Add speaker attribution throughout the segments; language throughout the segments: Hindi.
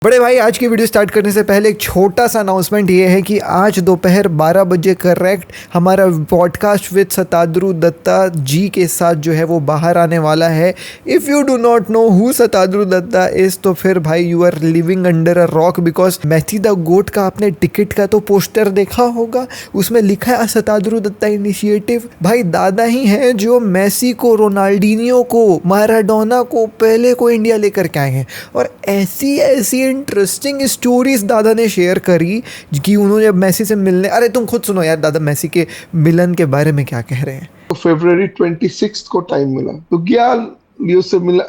Speaker 1: बड़े भाई, आज की वीडियो स्टार्ट करने से पहले एक छोटा सा अनाउंसमेंट ये है कि आज दोपहर 12 बजे करेक्ट हमारा पॉडकास्ट विद सताद्रु दत्ता जी के साथ जो है वो बाहर आने वाला है। If you do not know who Satadru Dutta is, तो फिर भाई you are living under a rock, because मैथी द गोट का आपने टिकट का तो पोस्टर देखा होगा, उसमें लिखा है सताद्रु दत्ता इनिशिएटिव। भाई दादा ही हैं जो मेसी को, रोनाल्डिनियो को, माराडोना को, पहले को इंडिया लेकर के आए हैं। और ऐसी ऐसी इंटरेस्टिंग स्टोरीज दादा ने शेयर करी कि उन्होंने जब मेसी से मिलने, अरे तुम खुद सुनो यार दादा मेसी के मिलन के बारे में क्या कह रहे हैं।
Speaker 2: तो फरवरी 26 को टाइम मिला तो गया, लियो से मिला।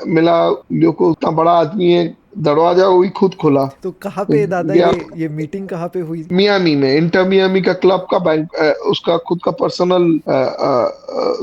Speaker 2: लियो को इतना बड़ा आदमी है, दरवाजा वही खुद खोला।
Speaker 1: तो कहाँ पे दादा ये मीटिंग कहाँ पे हुई?
Speaker 2: मियामी में, इंटर मियामी का क्लब का बैंक, उसका खुद का पर्सनल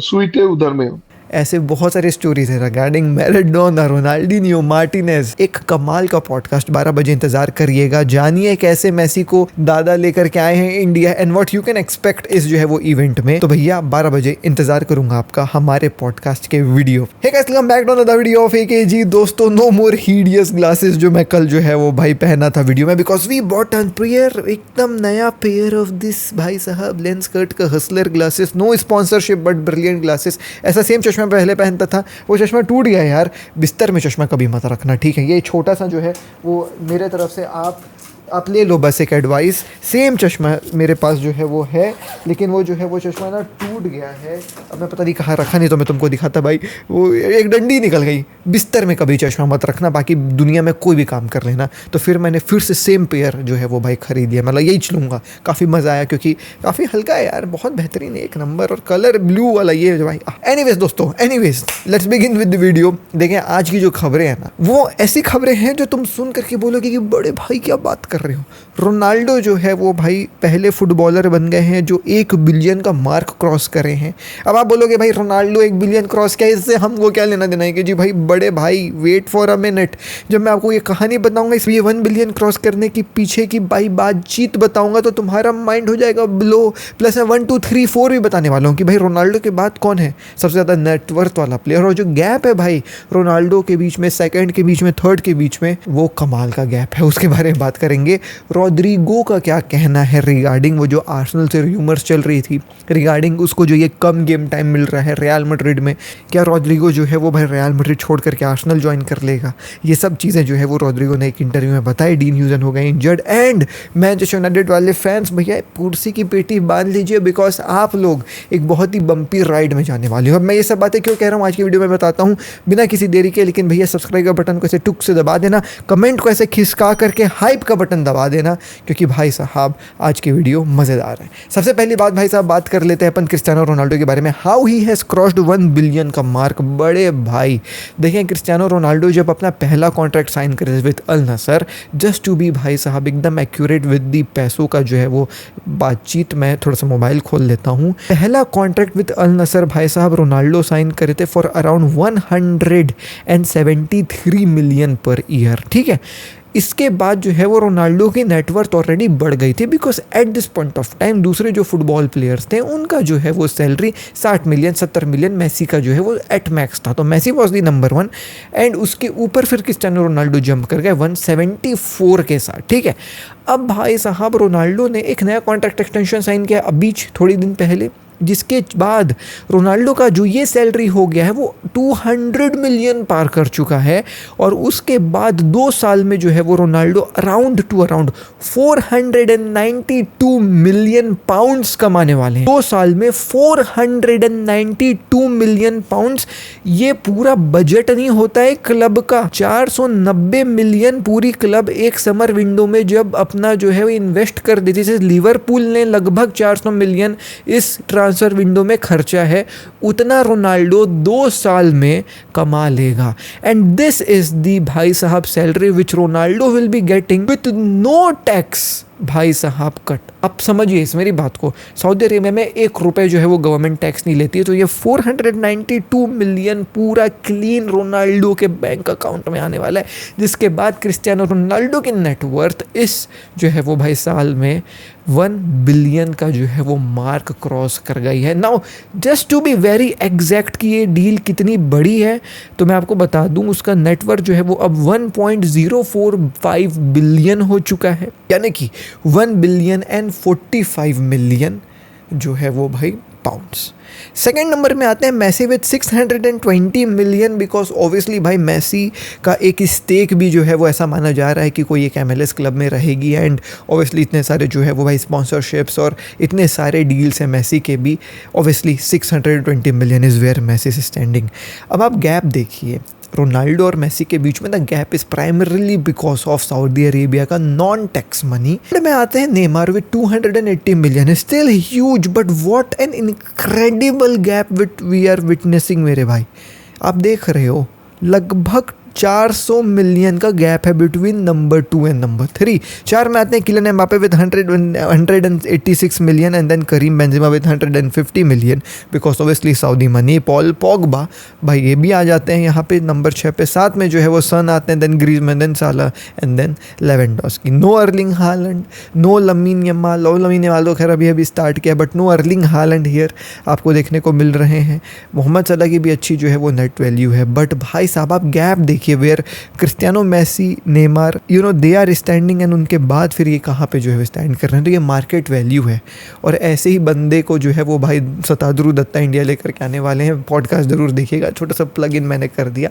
Speaker 2: स्वीट है उधर में।
Speaker 1: ऐसे बहुत सारे स्टोरीज है रिगार्डिंग मैराडोना, रोनाल्डिनियो, मार्टिनेज। एक कमाल का पॉडकास्ट 12 बजे इंतजार करिएगा, जानिए कैसे मेसी को दादा लेकर के आए हैं India and what you can expect इस जो है वो इवेंट में। तो भैया 12 बजे इंतजार करूंगा आपका हमारे पॉडकास्ट के video. Hey guys, welcome back to another video of AKG. दोस्तों, नो मोर हिडियस ग्लासेस जो मैं कल जो है वो भाई पहना था वीडियो में, because we bought an pair, एकदम नया पेयर ऑफ दिस भाई साहब लेंस कर्ट का hustler glasses. No sponsorship but brilliant glasses. ऐसा सेम चश्मा पहले पहनता था, वो चश्मा टूट गया यार। बिस्तर में चश्मा कभी मत रखना, ठीक है। ये छोटा सा जो है वो मेरे तरफ से आप ले लो, बस एक एडवाइस। सेम चश्मा मेरे पास जो है वो है, लेकिन वो जो है वो चश्मा ना टूट गया है। अब मैं पता नहीं कहाँ रखा, नहीं तो मैं तुमको दिखाता भाई। वो एक डंडी निकल गई। बिस्तर में कभी चश्मा मत रखना, बाकी दुनिया में कोई भी काम कर लेना। तो फिर मैंने फिर से सेम पेयर जो है वो भाई खरीद लिया, मतलब यही चलूँगा। काफ़ी मज़ा आया क्योंकि काफ़ी हल्का है यार, बहुत बेहतरीन है, एक नंबर। और कलर ब्लू वाला ये भाई। एनीवेज दोस्तों, anyways let's begin with the video. देखें आज की जो खबरें हैं ना, वो ऐसी खबरें हैं जो तुम सुन करके बोलोगे कि बड़े भाई क्या बात कर रहे हो। रोनाल्डो जो है वो भाई पहले फुटबॉलर बन गए हैं जो 1 बिलियन का मार्क क्रॉस करे हैं। अब आप बोलोगे भाई रोनाल्डो 1 बिलियन क्रॉस किया, इससे हमको क्या लेना देना है? कि जी भाई बड़े भाई वेट फॉर अ मिनट, जब मैं आपको ये कहानी बताऊंगा, इस ये 1 बिलियन क्रॉस करने की पीछे की भाई बातचीत बताऊंगा, तो तुम्हारा माइंड हो जाएगा ब्लो। प्लस मैं 1 2 3 4 भी बताने वाला हूँ कि भाई रोनाल्डो के बाद कौन है सबसे ज़्यादा नेटवर्थ वाला प्लेयर। और जो गैप है भाई रोनाल्डो के बीच में, सेकेंड के बीच में, थर्ड के बीच में, वो कमाल का गैप है, उसके बारे में बात करेंगे। रॉड्रिगो का क्या कहना है रिगार्डिंग वो जो आर्सेनल से र्यूमर्स चल रही थी रिगार्डिंग उसको जो ये कम गेम टाइम मिल रहा है रियल मैड्रिड में, क्या रॉड्रिगो जो है वो भाई रियल मैड्रिड छोड़ करके आर्सेनल ज्वाइन कर लेगा? ये सब चीज़ें जो है वो रॉड्रिगो ने एक इंटरव्यू में बताई। डीन ह्यूजन हो गए इंजर्ड एंड मैनचेस्टर यूनाइटेड वाले फैंस भैया कुर्सी की पेटी बांध लीजिए, बिकॉज आप लोग एक बहुत ही बम्पी राइड में जाने वाले हो। अब मैं ये सब बातें क्यों कह रहा हूँ आज की वीडियो में बताता हूँ बिना किसी देरी के। लेकिन भैया सब्सक्राइब का बटन को ऐसे टुक से दबा देना, कमेंट को ऐसे खिसका करके हाइप का बटन दबा देना, क्योंकि भाई साहब आज की वीडियो मज़ेदार है। सबसे पहली बात भाई साहब, बात कर लेते हैं अपन क्रिस्टियानो रोनाल्डो के बारे में। How he has crossed 1 billion का मार्क। बड़े भाई देखें, क्रिस्टियानो रोनाल्डो जब अपना पहला कॉन्ट्रैक्ट साइन करे with Al Nassr, just to be भाई साहब एकदम एक्यूरेट विद दी पैसों का जो है वो बातचीत, मैं थोड़ा सा मोबाइल खोल लेता हूँ। पहला कॉन्ट्रैक्ट विद अल नसर भाई साहब रोनाल्डो साइन करे थे for around 173 million per year, ठीक है। इसके बाद जो है वो रोनाल्डो की नेटवर्थ ऑलरेडी बढ़ गई थी, because at this point of time दूसरे जो फुटबॉल प्लेयर्स थे उनका जो है वो सैलरी 60 मिलियन 70 मिलियन, मेसी का जो है वो एट मैक्स था। तो Messi was the number 1 and उसके ऊपर फिर क्रिस्टियानो रोनाल्डो जंप कर गए 174 के साथ, ठीक है। अब भाई साहब रोनाल्डो ने एक नया कॉन्ट्रैक्ट एक्सटेंशन साइन किया अभी थोड़ी दिन पहले, जिसके बाद रोनाल्डो का जो ये सैलरी हो गया है वो 200 मिलियन पार कर चुका है। और उसके बाद 2 साल में जो है वो रोनाल्डो अराउंड 492 मिलियन पाउंड्स कमाने वाले हैं। 2 साल में 492 मिलियन पाउंड्स, ये पूरा बजट नहीं होता है क्लब का। 490 मिलियन पूरी क्लब एक समर विंडो में जब अपना जो है वो इन्वेस्ट कर देती है। लिवरपूल ने लगभग 400 मिलियन इस ट्रांसफर विंडो में खर्चा है, उतना रोनाल्डो 2 साल में कमा लेगा। एंड दिस इज दी भाई साहब salary which Ronaldo will be getting with no tax भाई साहब कट। अब समझिए इस मेरी बात को, सऊदी अरेबिया में 1 रुपये जो है वो गवर्नमेंट टैक्स नहीं लेती है, तो ये 492 मिलियन पूरा क्लीन रोनाल्डो के बैंक अकाउंट में आने वाला है, जिसके बाद क्रिस्टियानो रोनाल्डो की नेटवर्थ इस जो है वो भाई साल में 1 बिलियन का जो है वो मार्क क्रॉस कर गई है। Now just to be very exact कि ये डील कितनी बड़ी है, तो मैं आपको बता दूं उसका नेटवर्थ जो है वो अब 1.045 बिलियन हो चुका है, यानी कि 1 बिलियन एंड 45 मिलियन जो है वो भाई पाउंड्स। सेकेंड नंबर में आते हैं Messi with 620 million, because obviously भाई मैसी का एक स्टेक भी जो है वो ऐसा माना जा रहा है कि कोई एक MLS क्लब में रहेगी, एंड ऑब्वियसली इतने सारे जो है वो भाई स्पॉन्सरशिप्स और इतने सारे डील्स हैं मैसी के भी, obviously 620 million is where Messi is standing. अब आप गैप देखिए रोनाल्डो और मेसी के बीच में, the gap is primarily because of Saudi Arabia का नॉन टैक्स मनी। में आते हैं Neymar with 280 million, still huge, but what an incredible gap with we are witnessing मेरे भाई। आप देख रहे हो लगभग 400 मिलियन का गैप है बिटवीन नंबर 2 एंड नंबर 3। 4 में आते हैं Kylian Mbappe with 186 million and then Karim Benzema with 150 million because obviously Saudi money. Paul Pogba भाई ये भी आ जाते हैं यहाँ पे नंबर 6 पे। 7 में जो है वो सन आते हैं, then Griezmann, then Saul and then Lewandowski. No Erling Haaland, no Lamine Yamal. Lamine Yamal तो खैर अभी स्टार्ट किया, but no Erling Haaland here आपको देखने को मिल रहे हैं। मोहम्मद सलाह की भी अच्छी जो है वो नेट वैल्यू है, बट भाई साहब आप गैप देखिए where Cristiano, Messi, Neymar they are standing, and उनके बाद फिर ये कहाँ पे जो है स्टैंड कर रहे हैं, तो ये मार्केट वैल्यू है। और ऐसे ही बंदे को जो है वो भाई सतादुरु दत्ता इंडिया लेकर के आने वाले हैं। पॉडकास्ट जरूर देखिएगा, छोटा सा प्लग इन मैंने कर दिया।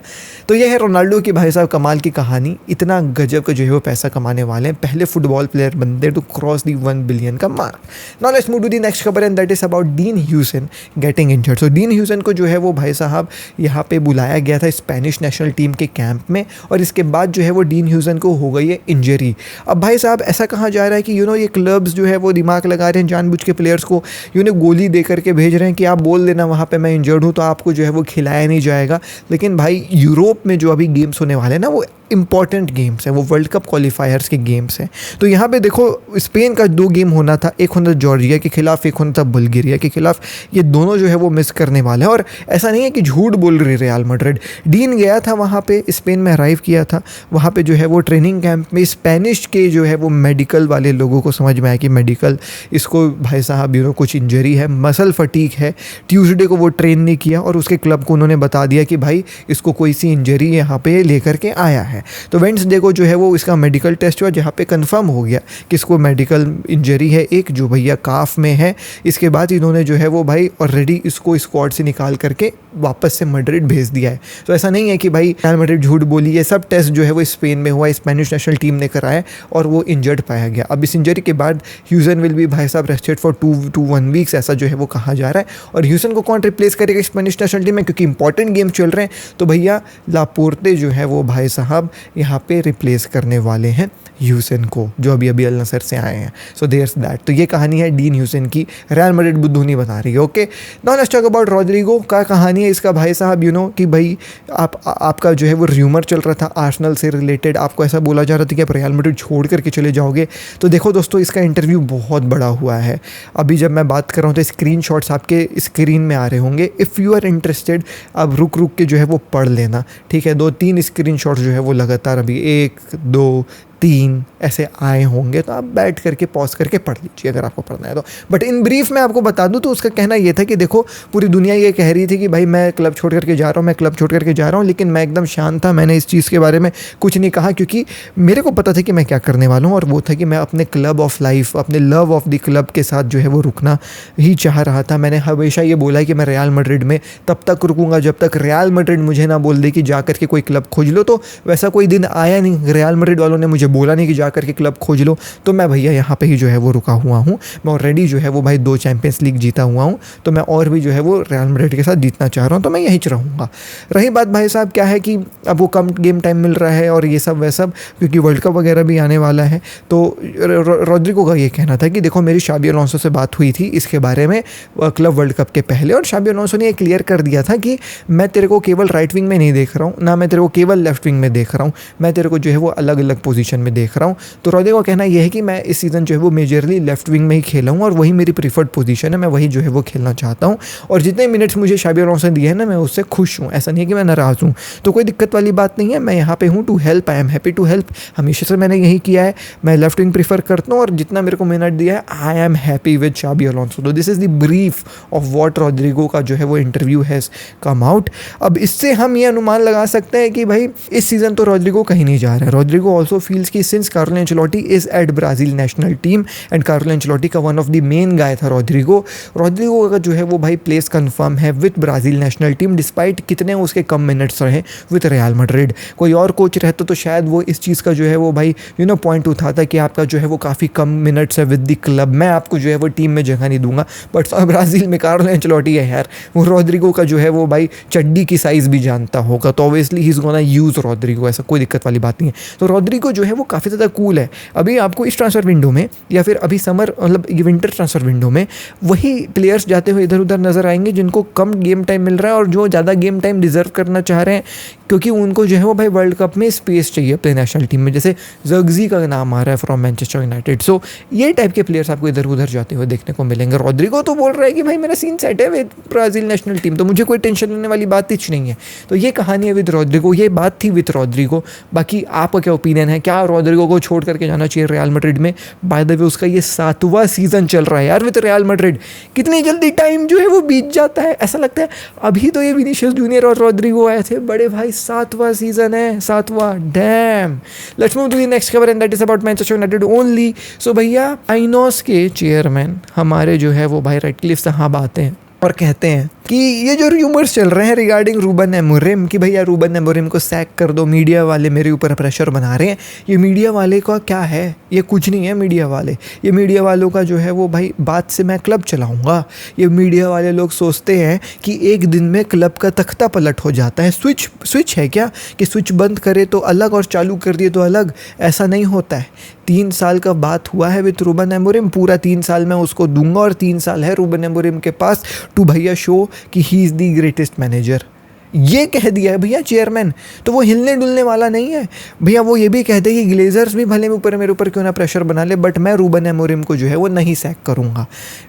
Speaker 1: तो ये है रोनाल्डो की भाई साहब कमाल की कहानी, इतना गजब का जो है वो पैसा कमाने वाले हैं, पहले फुटबॉल प्लेयर बनते टू क्रॉस दी 1 बिलियन का mark. Now let's move to the next खबर, and that is about Dean Huijsen getting injured. So Dean Huijsen को जो है वो भाई साहब यहाँ पे बुलाया गया था स्पेनिश नेशनल टीम के कैंप में, और इसके बाद जो है वो डीन ह्यूसन को हो गई है इंजरी। अब भाई साहब ऐसा कहा जा रहा है कि ये क्लब्स जो है वो दिमाग लगा रहे हैं, जानबूझ के प्लेयर्स को गोली दे करके भेज रहे हैं कि आप बोल देना वहाँ पे मैं इंजर्ड हूँ, तो आपको जो है वो खिलाया नहीं जाएगा। लेकिन भाई यूरोप में जो अभी गेम्स होने वाले हैं ना, वो इंपॉर्टेंट गेम्स हैं, वो वर्ल्ड कप क्वालिफायर्स के गेम्स हैं। तो यहाँ पे देखो स्पेन का 2 गेम होना था, एक होना था जॉर्जिया के खिलाफ, एक होना था बुल्गारिया के खिलाफ। ये दोनों जो है वो मिस करने वाले हैं, और ऐसा नहीं है कि झूठ बोल रही रियल मैड्रिड। डीन गया था वहाँ पे, स्पेन में अराइव किया था, वहाँ पे जो है वो ट्रेनिंग कैंप में स्पेनिश के जो है वो मेडिकल वाले लोगों को समझ में आया कि मेडिकल इसको भाई साहब कुछ इंजरी है, मसल फटीक है। ट्यूसडे को वो ट्रेन नहीं किया, और उसके क्लब को उन्होंने बता दिया कि भाई इसको कोई सी इंजरी यहाँ पे लेकर के आया है। तो वेडनेसडे को जो है वो इसका मेडिकल टेस्ट हुआ, जहाँ पे कंफर्म हो गया कि इसको मेडिकल इंजरी है एक, जो भैया काफ में है। इसके बाद इन्होंने जो है वो भाई ऑलरेडी इसको स्क्वाड से निकाल करके वापस से मैड्रिड भेज दिया है। तो ऐसा नहीं है कि भाई रियल मैड्रिड झूठ बोली, ये सब टेस्ट जो है वो स्पेन में हुआ, स्पेनिश नेशनल टीम ने कराया और वो इंजर्ड पाया गया। अब इस इंजरी के बाद ह्यूसन विल बी भाई साहब रेस्टेड फॉर 2 to 1 वीक्स, ऐसा जो है वो कहा जा रहा है। और ह्यूसन को कौन रिप्लेस करेगा स्पेनिश नेशनल टीम में, क्योंकि इंपॉर्टेंट गेम चल रहे हैं, तो भैया लापोर्ते जो है वो भाई साहब यहाँ पे रिप्लेस करने वाले हैं ह्यूसन को, जो अभी अल नसर से आए हैं। So there's that. तो ये कहानी है डीन ह्यूसन की, रियल मैड्रिड बुद्धू नहीं बता रही है। Okay, now let's talk about Rodrygo का कहानी है इसका भाई साहब कि भाई आपका जो है वो र्यूमर चल रहा था आर्सेनल से रिलेटेड, आपको ऐसा बोला जा रहा था कि आप रियल मैड्रिड छोड़ करके चले जाओगे। तो देखो दोस्तों, इसका इंटरव्यू बहुत बड़ा हुआ है। अभी जब मैं बात कर रहा हूँ तो स्क्रीनशॉट्स आपके स्क्रीन में आ रहे होंगे। इफ़ यू आर इंटरेस्टेड, अब रुक के जो है वो पढ़ लेना, ठीक है। 2-3 स्क्रीनशॉट्स जो है वो लगातार अभी 1, 2, 3 ऐसे आए होंगे, तो आप बैठ करके पॉज करके पढ़ लीजिए अगर आपको पढ़ना है तो। बट इन ब्रीफ मैं आपको बता दूं तो उसका कहना ये था कि देखो पूरी दुनिया ये कह रही थी कि भाई मैं क्लब छोड़ करके जा रहा हूँ, मैं क्लब छोड़ करके जा रहा हूँ, लेकिन मैं एकदम शांत था, मैंने इस चीज़ के बारे में कुछ नहीं कहा, क्योंकि मेरे को पता था कि मैं क्या करने वाला हूँ। और वो था कि मैं अपने क्लब ऑफ लाइफ, अपने लव ऑफ द क्लब के साथ जो है वो रुकना ही चाह रहा था। मैंने हमेशा ये बोला है कि मैं रियल मैड्रिड में तब तक रुकूंगा जब तक रियल मैड्रिड मुझे ना बोल दे कि जा करके कोई क्लब खोज लो। तो वैसा कोई दिन आया नहीं, रियल मैड्रिड वालों ने मुझे बोला नहीं कि जा करके क्लब खोज लो, तो मैं भैया यहाँ पे ही जो है वो रुका हुआ हूँ। मैं ऑलरेडी जो है वो भाई 2 चैंपियंस लीग जीता हुआ हूँ, तो मैं और भी जो है वो रियल मैड्रिड के साथ जीतना चाह रहा हूँ, तो मैं यहीं रहूँगा। रही बात भाई साहब क्या है कि अब वो कम गेम टाइम मिल रहा है और ये सब वह सब, क्योंकि वर्ल्ड कप वगैरह भी आने वाला है। तो रॉड्रिगो का ये कहना था कि देखो मेरी शाबी अलोंसो से बात हुई थी इसके बारे में क्लब वर्ल्ड कप के पहले, और शाबी अलोंसो ने ये क्लियर कर दिया था कि मैं तेरे को केवल राइट विंग में नहीं देख रहा हूँ, ना मैं तेरे को केवल लेफ्ट विंग में देख रहा हूँ, मैं तेरे को जो है वो अलग अलग पोजीशन पोजीशन में देख रहा हूँ। तो रॉड्रिगो का कहना यह है कि मैं इस सीज़न जो है वो मेजरली लेफ्ट विंग में ही खेला हूँ और वही मेरी प्रीफर्ड पोजीशन है, मैं वही जो है वो खेलना चाहता हूँ और जितने मिनट्स मुझे शाबी अलोंसो ने दिए हैं ना, मैं उससे खुश हूँ। ऐसा नहीं है कि मैं नाराज़ हूँ, तो कोई दिक्कत वाली बात नहीं है। मैं यहाँ पे हूँ to help, I am happy to help. हमेशा से मैंने यही किया है, मैं लेफ्ट विंग प्रीफर करता हूँ और जितना मेरे को मिनट दिया है I am happy with Xabi Alonso. तो this is the brief of what Rodrygo का जो है वो इंटरव्यू हैज़ कम आउट। अब इससे हम ये अनुमान लगा सकते हैं कि भाई इस सीज़न तो रॉड्रिगो कहीं नहीं जा रहा है। रॉड्रिगो ऑल्सो फील्स कि since Carlo Ancelotti is at Brazil national team and Carlo Ancelotti का one of the main guy था रॉड्रिगो का जो है वो भाई प्लेस कंफर्म है with Brazil national team, despite कितने उसके कम मिनट्स रहे विद रियल मैड्रिड। कोई और कोच रहता तो शायद वो इस चीज़ का जो है वो भाई पॉइंट उठाता कि आपका जो है वो काफ़ी कम मिनट्स है विद द क्लब, मैं आपको जो है वो टीम में जगह नहीं दूंगा। बट ब्राज़ील में कार्लो एंचेलोटी है यार, वो रॉड्रिगो का जो है वो भाई चड्डी की साइज़ भी जानता होगा, तो obviously he is gonna use Rodrygo, ऐसा कोई दिक्कत वाली बात नहीं है। तो रॉड्रिगो जो है वो काफ़ी ज़्यादा कूल है। अभी आपको इस ट्रांसफर विंडो में या फिर अभी समर मतलब ये विंटर ट्रांसफर विंडो में वही प्लेयर्स जाते हुए इधर उधर नजर आएंगे जिनको कम गेम टाइम मिल रहा है और जो ज़्यादा गेम टाइम डिजर्व करना चाह रहे हैं, क्योंकि उनको जो है वो भाई वर्ल्ड कप में स्पेस चाहिए अपने नेशनल टीम में। जैसे ज़र्गज़ी का नाम आ रहा है फ्रॉम मैनचेस्टर यूनाइटेड। सो ये टाइप के प्लेयर्स आपको इधर उधर जाते हुए देखने को मिलेंगे। रॉड्रिगो तो बोल रहा है कि भाई मेरा सीन सेट है विद ब्राज़ील नेशनल टीम, तो मुझे कोई टेंशन लेने वाली बात कुछ नहीं है। तो ये कहानी है विद रॉड्रिगो, ये बात थी विद रॉड्रिगो। बाकी आपका क्या ओपिनियन है, क्या रॉड्रिगो को छोड़ करके जाना चाहिए रियल मैड्रिड में? बाय द वे उसका ये 7वां सीज़न चल रहा है यार विद रियल मैड्रिड। कितनी जल्दी टाइम जो है वो बीत जाता है, ऐसा लगता है अभी तो ये विनीशियस जूनियर और रॉड्रिगो आए थे, बड़े भाई 7वां सीज़न है, 7वां, damn. Let's move to the next खबर and that is about Manchester United only. So भैया आइनॉस के चेयरमैन हमारे जो है वो भाई रेडक्लिफ साहब आते हैं और कहते हैं कि ये जो र्यूमर्स चल रहे हैं रिगार्डिंग रूबन अमोरिम कि भैया रूबन अमोरिम को सैक कर दो, मीडिया वाले मेरे ऊपर प्रेशर बना रहे हैं। ये मीडिया वाले का क्या है, ये कुछ नहीं है मीडिया वाले। ये मीडिया वालों का जो है वो भाई बात से मैं क्लब चलाऊंगा। ये मीडिया वाले लोग सोचते हैं कि एक दिन में क्लब का तख्ता पलट हो जाता है। स्विच है क्या कि स्विच बंद करे तो अलग और चालू कर दिए तो अलग? ऐसा नहीं होता है। 3 साल का बात हुआ है विद रूबन अमोरिम, पूरा 3 साल मैं उसको दूंगा और 3 साल है रूबन अमोरिम के पास टू भैया शो कि he is the greatest manager. ये कह दिया है भैया चेयरमैन, तो वो हिलने डुलने वाला नहीं है भैया। वो ये भी कहते हैं कि ग्लेजर्स भी भले मेरे ऊपर क्यों ना प्रेशर बना ले, बट मैं रूबन अमोरिम को जो है वो नहीं सैक करूँगा।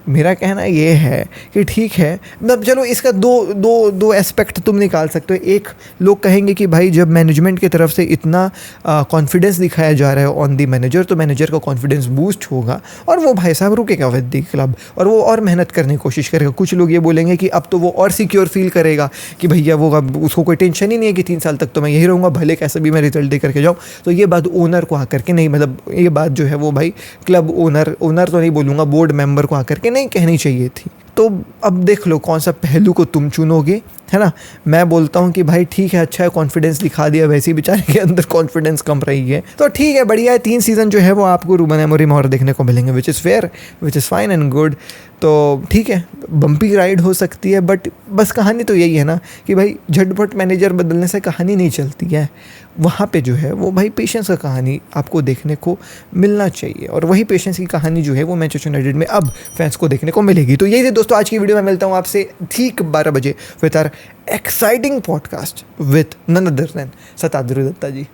Speaker 1: मेरा कहना ये है कि ठीक है, मतलब चलो इसका दो एस्पेक्ट तुम निकाल सकते हो। एक, लोग कहेंगे कि भाई जब मैनेजमेंट की तरफ से इतना कॉन्फिडेंस दिखाया जा रहा है ऑन दी मैनेजर, तो मैनेजर का कॉन्फिडेंस बूस्ट होगा और वो भाई साहब रुकेगा विद दी क्लब और वो और मेहनत करने की कोशिश करेगा। कुछ लोग ये बोलेंगे कि अब तो वो और सिक्योर फील करेगा कि भैया वो अब उसको कोई टेंशन ही नहीं है कि 3 साल तक तो मैं यही रहूँगा, भले कैसे भी मैं रिजल्ट दे करके जाऊँ। तो ये बात ओनर को आकर के नहीं, मतलब ये बात जो है वो भाई क्लब ओनर तो नहीं बोलूँगा, बोर्ड मेंबर को आकर के नहीं कहनी चाहिए थी। तो अब देख लो कौन सा पहलू को तुम चुनोगे, है ना। मैं बोलता हूँ कि भाई ठीक है, अच्छा है, कॉन्फिडेंस दिखा दिया, वैसे ही बेचारे के अंदर कॉन्फिडेंस कम रही है, तो ठीक है, बढ़िया है। 3 सीज़न जो है वो आपको रूबन अमोरिम और देखने को मिलेंगे, which is fair, which is fine and good. तो ठीक है, बम्पी राइड हो सकती है, बट बस कहानी तो यही है ना कि भाई झटपट मैनेजर बदलने से कहानी नहीं चलती है। वहाँ पे जो है वो भाई पेशेंस का कहानी आपको देखने को मिलना चाहिए और वही पेशेंस की कहानी जो है वो मैनचेस्टर यूनाइटेड में अब फैंस को देखने को मिलेगी। तो यही थे दोस्तों आज की वीडियो में, मिलता हूँ आपसे ठीक 12 बजे with our exciting podcast with none other than Satadru Dutta ji.